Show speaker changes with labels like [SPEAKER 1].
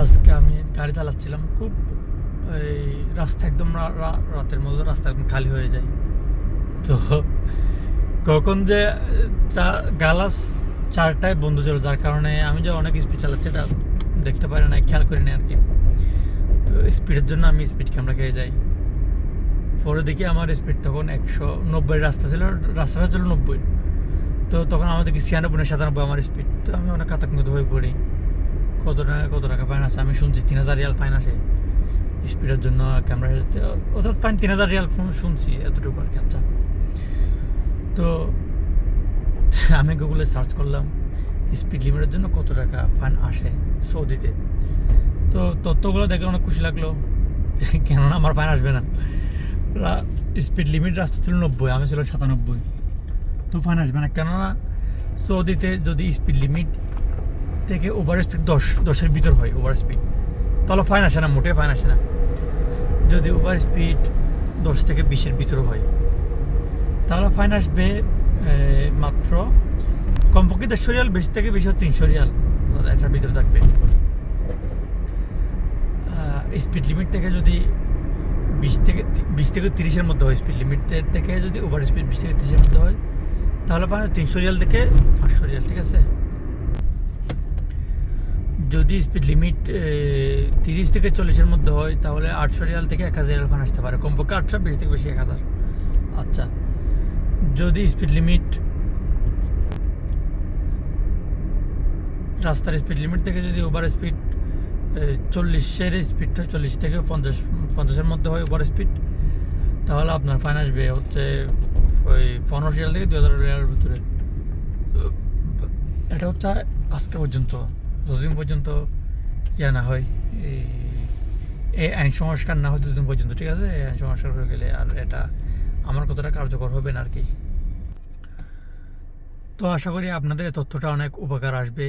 [SPEAKER 1] আজকে আমি গাড়ি চালাচ্ছিলাম, খুব এই রাস্তা একদম রাতের মধ্যে রাস্তা একদম খালি হয়ে যায়। তো কখন যে গালাস 4টায় বন্ধ ছিল, যার কারণে আমি যে অনেক স্পিড চালাচ্ছি এটা দেখতে পারি না, খেয়াল করি না আর কি। তো স্পিডের জন্য আমি স্পিড ক্যামেরা খেয়ে যাই। পরে দেখি আমার স্পিড তখন 190 রাস্তা ছিল, রাস্তাটা ছিল 90। তো তখন আমাদের 96-97 আমার স্পিড। তো আমি অনেক আতঙ্কিত হয়ে পড়ি, কত টাকা ফাইন আছে। আমি শুনছি 3000 রিয়াল ফাইন আসে স্পিডের জন্য ক্যামেরা, অর্থাৎ ফাইন 3000 রিয়াল শুনছি এতটুকু আর কি। আচ্ছা, তো আমি গুগলে সার্চ করলাম স্পিড লিমিটের জন্য কত টাকা ফাইন আসে সৌদিতে। তো তথ্যগুলো দেখে অনেক খুশি লাগলো, কেননা আমার ফাইন আসবে না। স্পিড লিমিট রাস্তা ছিল 90, আমি ছিল 97। তো ফাইন আসবে না, কেননা সৌদিতে যদি স্পিড লিমিট থেকে ওভার স্পিড 10-10-এর ভিতর হয় ওভার স্পিড, তাহলে ফাইন আসে না, মোটে ফাইন আসে না। যদি ওভার স্পিড 10 থেকে 20-এর ভিতরে হয় তাহলে ফাইন আসবে মাত্র কমপক্ষে 150 রিয়াল, বেশি থেকে বেশি 300 রিয়াল এটার ভিতরে থাকবে। স্পিড লিমিট থেকে যদি 20 থেকে 30-এর মধ্যে হয়, স্পিড লিমিটের থেকে যদি ওভার স্পিড 20 থেকে 30-এর মধ্যে হয় তাহলে ফাইন 300 রিয়াল থেকে 500 রিয়াল, ঠিক আছে। যদি স্পিড লিমিট 30 থেকে 40-এর মধ্যে হয় তাহলে 800 রিয়াল থেকে 1000 রিয়াল ফাইন আসতে পারে, কমপক্ষে 800, বেশি থেকে বেশি 1000। আচ্ছা, যদি স্পিড লিমিট রাস্তার স্পিড লিমিট থেকে যদি ওভার স্পিড 40-এর স্পিড হয়, 40 থেকে 50-এর মধ্যে হয় ওভার স্পিড, তাহলে আপনার ফাইন আসবে হচ্ছে ওই 1500 রিয়াল থেকে 2000 রিয়ালের ভিতরে। এটা হচ্ছে আজকে পর্যন্ত, যতদিন পর্যন্ত ইয়া না হয়, এই আইন সংস্কার না হয় ততদিন পর্যন্ত, ঠিক আছে। এই আইন সংস্কার হয়ে গেলে আর এটা আমার কতটা কার্যকর হবে না আর কি। তো আশা করি আপনাদের এই তথ্যটা অনেক উপকার আসবে।